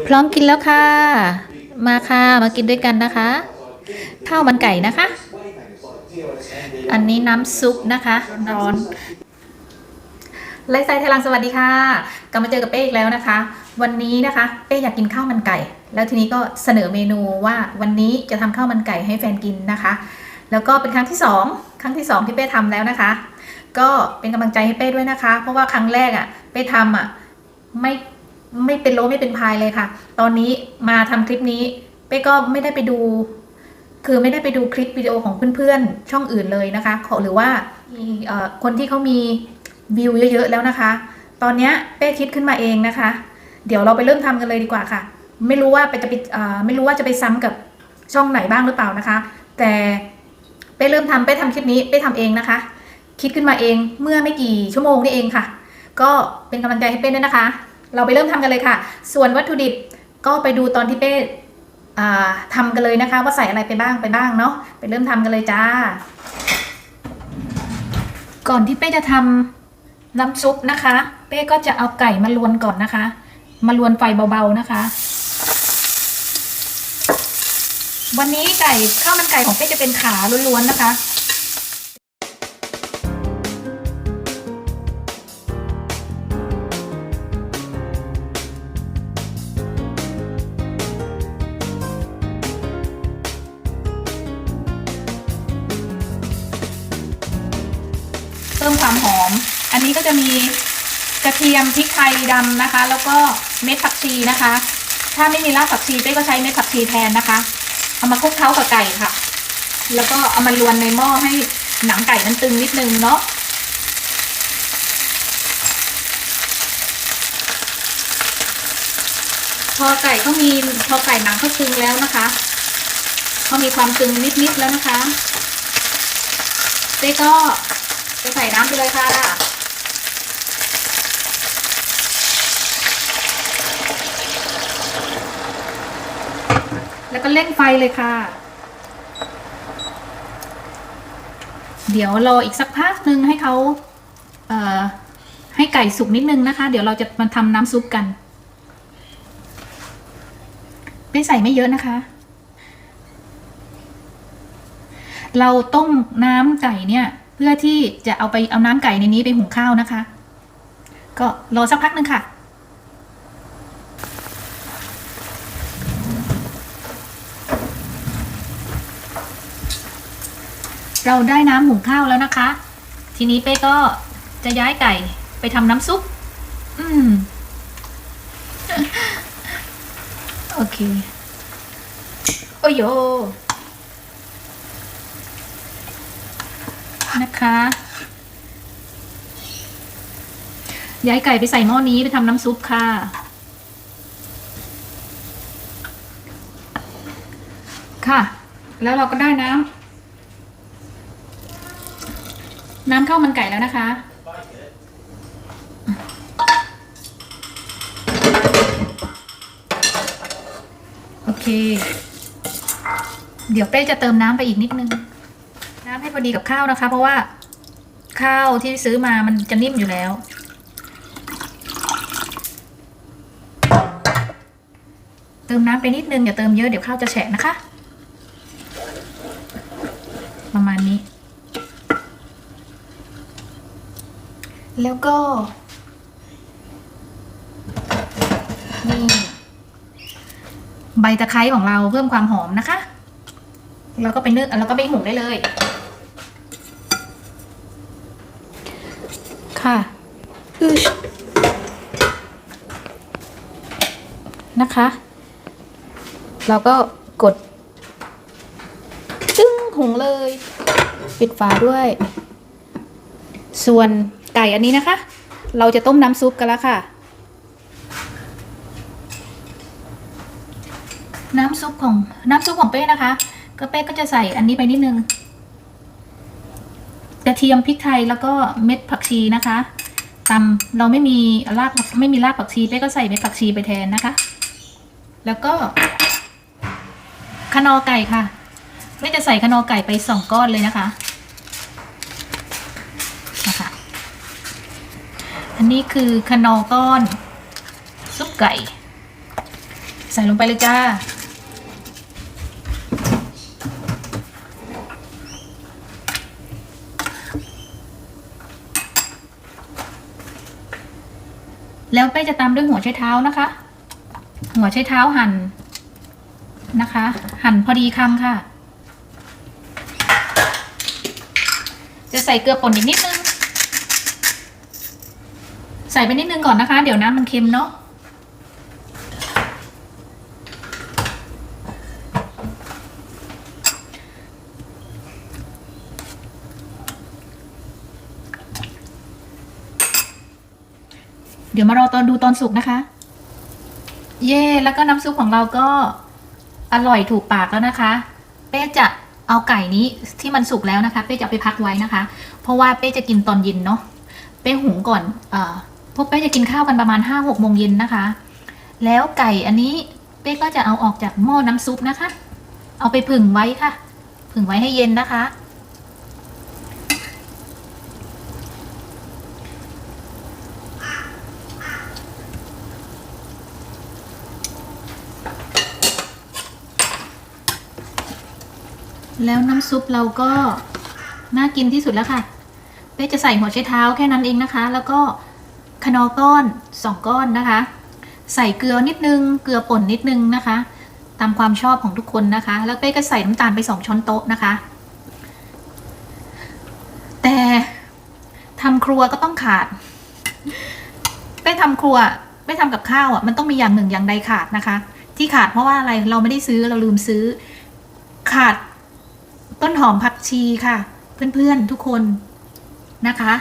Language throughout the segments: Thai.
พร้อมกินแล้วค่ะมาค่ะมากินด้วยกันนะคะข้าวมันไก่นะคะอันนี้น้ำซุปนะคะร้อนไลฟ์สไตล์ไทยรังสวัสดีค่ะกลับมาเจอกับเป้อีกแล้วนะคะวันนี้นะคะเป้อยากกินข้าวมันไก่แล้วทีนี้ก็เสนอเมนูว่าวันนี้จะทำข้าวมันไก่ให้แฟนกินนะคะแล้วก็เป็นครั้งที่2ที่เป้ทำแล้วนะคะก็เป็นกำลังใจให้เป้ด้วยนะคะเพราะว่าครั้งแรกเป้ทำไม่เป็นโลไม่เป็นพายเลยค่ะตอนนี้มาทำคลิปนี้เป้ก็ไม่ได้ไปดูไม่ได้ไปดูคลิปวิดีโอของเพื่อนๆช่องอื่นเลยนะคะหรือว่าคนที่เขามีวิวเยอะๆแล้วนะคะตอนนี้เป้คิดขึ้นมาเองนะคะเดี๋ยวเราไปเริ่มทำกันเลยดีกว่าค่ะไม่รู้ว่าไม่รู้ว่าจะไปซ้ำกับช่องไหนบ้างหรือเปล่านะคะแต่เป้เริ่มทำเป้ทำคลิปนี้เป้ทำเองนะคะคิดขึ้นมาเองเมื่อไม่กี่ชั่วโมงนี่เองค่ะก็เป็นกำลังใจให้เป้ด้วยนะคะเราไปเริ่มทำกันเลยค่ะส่วนวัตถุดิบก็ไปดูตอนที่เป้ทำกันเลยนะคะว่าใส่อะไรไปบ้างเนาะไปเริ่มทำกันเลยจ้าก่อนที่เป้จะทำน้ำซุปนะคะเป้ก็จะเอาไก่มาลวนก่อนนะคะมาลวนไฟเบาๆนะคะวันนี้ข้าวมันไก่ของเป้จะเป็นขาล้วนๆนะคะเพิ่มความหอมอันนี้ก็จะมีกระเทียมพริกไทยดำนะคะแล้วก็เม็ดผักชีนะคะถ้าไม่มีรากผักชีเป้ก็ใช้เม็ดผักชีแทนนะคะเอามาคลุกเคล้ากับไก่ค่ะแล้วก็เอามาลวนในหม้อให้หนังไก่มันตึงนิดนึงเนาะพอไก่หนังเขาตึงแล้วนะคะเขามีความตึงนิดๆแล้วนะคะเป้ก็จะใส่น้ำไปเลยค่ะแล้วก็เร่งไฟเลยค่ะเดี๋ยวรออีกสักพักนึงให้เขาให้ไก่สุกนิดนึงนะคะเดี๋ยวเราจะมาทำน้ำซุปกันไม่ใส่ไม่เยอะนะคะเราต้มน้ำไก่เนี่ยเพื่อที่จะเอาน้ำไก่ในนี้ไปหุงข้าวนะคะก็รอสักพักนึงค่ะเราได้น้ำหุงข้าวแล้วนะคะทีนี้เป้ก็จะย้ายไก่ไปทำน้ำซุปโอเคโอ้โยนะคะย้ายไก่ไปใส่หม้อนี้ไปทำน้ำซุปค่ะค่ะแล้วเราก็ได้น้ำข้าวมันไก่แล้วนะคะโอเคเดี๋ยวเป้จะเติมน้ำไปอีกนิดนึงน้ำให้พอดีกับข้าวนะคะเพราะว่าข้าวที่ซื้อมามันจะนิ่มอยู่แล้วเติมน้ำไปนิดนึงอย่าเติมเยอะเดี๋ยวข้าวจะแฉะนะคะประมาณนี้แล้วก็นี่ใบตะไคร้ของเราเพิ่มความหอมนะคะแล้วก็ไปนึ่งแล้วก็ไปหุงได้เลยค่ะนะคะเราก็กดจึ้งหุงเลยปิดฝาด้วยส่วนไก่อันนี้นะคะเราจะต้มน้ำซุปกันแล้วค่ะน้ำซุปของเป้นะคะก็เป้ก็จะใส่อันนี้ไปนิดนึงกระเทียมพริกไทยแล้วก็เม็ดผักชีนะคะเราไม่มีรากผักชีเป้ก็ใส่เม็ดผักชีไปแทนนะคะแล้วก็คนอไก่ค่ะเป้จะใส่คนอไก่ไป2 ก้อนเลยนะคะอันนี้คือคนอก้อนซุปไก่ ใส่ลงไปเลยจ้าแล้วเป้จะตามด้วยหัวไชเท้านะคะ หัวไชเท้าหั่นนะคะ หั่นพอดีคำค่ะจะใส่เกลือป่นอีกนิดนึงใส่ไปนิดนึงก่อนนะคะเดี๋ยวน้ำมันเค็มเนาะเดี๋ยวมารอตอนดูตอนสุกนะคะเย่แล้วก็น้ำซุปของเราก็อร่อยถูกปากแล้วนะคะเป้จะเอาไก่นี้ที่มันสุกแล้วนะคะเป้จะไปพักไว้นะคะเพราะว่าเป้จะกินตอนเย็นเนาะเป้หุงก่อนพวกเป้จะกินข้าวกันประมาณ5-6 โมงเย็นนะคะแล้วไก่อันนี้เป้ก็จะเอาออกจากหม้อน้ำซุปนะคะเอาไปผึ่งไว้ค่ะผึ่งไว้ให้เย็นนะคะแล้วน้ำซุปเราก็น่ากินที่สุดแล้วค่ะเป้จะใส่หัวไชเท้าแค่นั้นเองนะคะแล้วก็คนอร์ก้อน2 ก้อนนะคะใส่เกลือนิดนึงเกลือป่นนิดนึงนะคะตามความชอบของทุกคนนะคะแล้วเป้ก็ใส่น้ำตาลไป2 ช้อนโต๊ะนะคะแต่ทำครัวก็ต้องขาดเป้ทำครัวเป้ทำกับข้าวอ่ะมันต้องมีอย่างหนึ่งอย่างใดขาดนะคะที่ขาดเพราะว่าอะไรเราไม่ได้ซื้อเราลืมซื้อขาดต้นหอมผักชีค่ะเพื่อนๆทุกคนนะคะ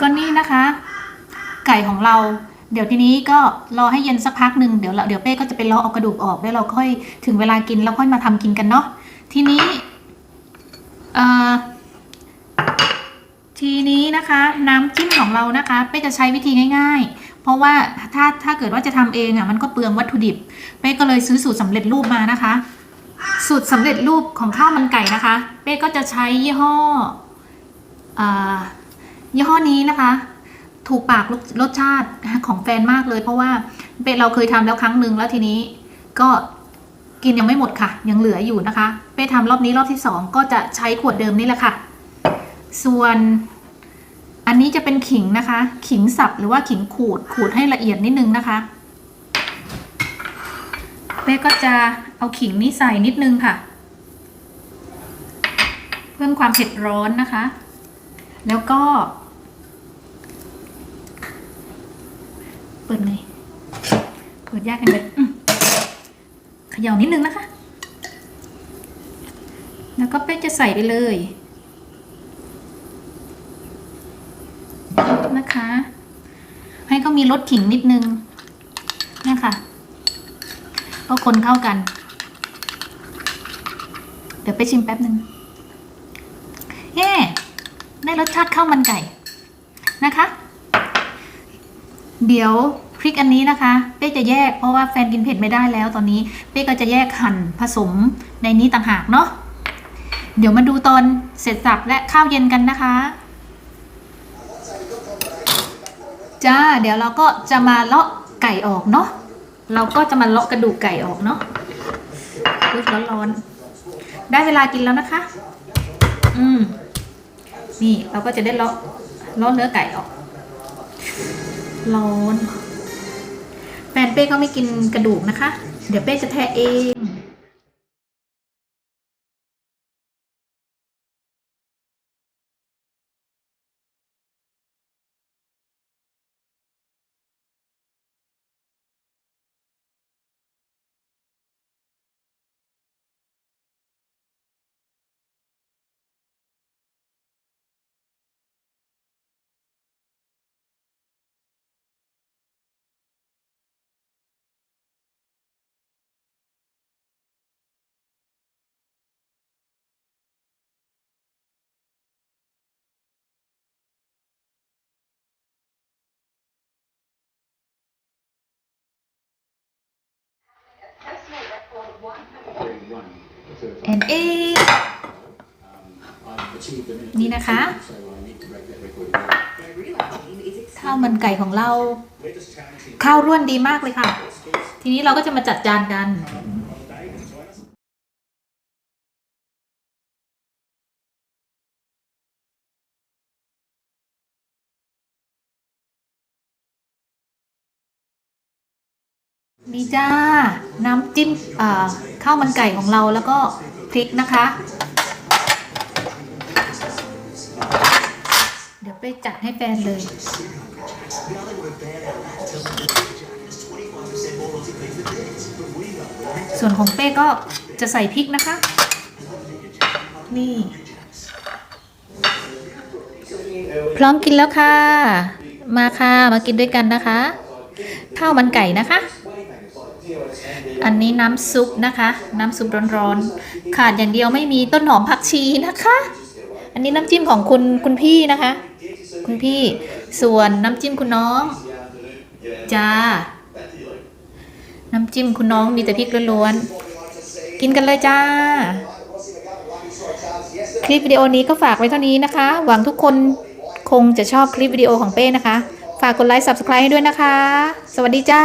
ก็นี่นะคะไก่ของเราเดี๋ยวทีนี้ก็รอให้เย็นสักพักหนึ่งเดี๋ยวเป้ก็จะไปเลาะเอากระดูกออกแล้วเราค่อยถึงเวลากินแล้วค่อยมาทำกินกันเนาะทีนี้นะคะน้ำจิ้มของเรานะคะเป้จะใช้วิธีง่ายๆเพราะว่าถ้าเกิดว่าจะทำเองอ่ะมันก็เปลืองวัตถุดิบเป้ก็เลยซื้อสูตรสำเร็จรูปมานะคะสูตรสำเร็จรูปของข้าวมันไก่นะคะเป้ก็จะใช้ยี่ห้อนี้นะคะถูกปากรสชาติของแฟนมากเลยเพราะว่าเราเคยทำแล้วครั้งหนึ่งแล้วทีนี้ก็กินยังไม่หมดค่ะยังเหลืออยู่นะคะเป้ทำรอบนี้รอบที่2ก็จะใช้ขวดเดิมนี่แหละค่ะส่วนอันนี้จะเป็นขิงนะคะขิงสับหรือว่าขิงขูดให้ละเอียดนิดนึงนะคะเป้ก็จะเอาขิงนี้ใส่นิดนึงค่ะเพิ่มความเผ็ดร้อนนะคะแล้วก็เปิดไงเปิดยากกันเลยเขย่านิดนึงนะคะแล้วก็เป้จะใส่ไปเลยนะคะให้เขามีรสขิงนิดนึงนะคะก็คนเข้ากันเดี๋ยวไปชิมแป๊บนึงได้รสชาติข้าวมันไก่นะคะเดี๋ยวพริกอันนี้นะคะเป้จะแยกเพราะว่าแฟนกินเผ็ดไม่ได้แล้วตอนนี้เป้ก็จะแยกหั่นผสมในนี้ต่างหากเนาะเดี๋ยวมาดูตอนเสร็จสับและข้าวเย็นกันนะคะจ้าเดี๋ยวเราก็จะมาเลาะไก่ออกเนาะเราก็จะมาเลาะกระดูกไก่ออกเนาะร้อนๆได้เวลากินแล้วนะคะนี่เราก็จะได้เลาะเนื้อไก่ออกร้อนแฟนเป้ก็ไม่กินกระดูกนะคะเดี๋ยวเป้จะแทะเองนี่นะคะข้าวมันไก่ของเราข้าวร่วนดีมากเลยค่ะ ทีนี้เราก็จะมาจัดจานกันนี่จ้าน้ำจิ้มข้าวมันไก่ของเราแล้วก็พริกนะคะ เดี๋ยวไปจัดให้แฟนเลย ส่วนของเป้ก็จะใส่พริกนะคะ นี่ พร้อมกินแล้วค่ะ มาค่ะมากินด้วยกันนะคะ ข้าวมันไก่นะคะ อันนี้น้ำซุปนะคะ น้ำซุปร้อนๆขาดอย่างเดียวไม่มีต้นหอมผักชีนะคะ อันนี้น้ำจิ้มของคุณพี่นะคะ คุณพี่ส่วนน้ำจิ้มคุณน้องจ้าน้ำจิ้มคุณน้องมีแต่พริกล้วนๆกินกันเลยจ้าคลิปวิดีโอนี้ก็ฝากไว้เท่านี้นะคะหวังทุกคนคงจะชอบคลิปวิดีโอของเป้นะคะฝากกดไลค์ Subscribe ให้ด้วยนะคะสวัสดีจ้า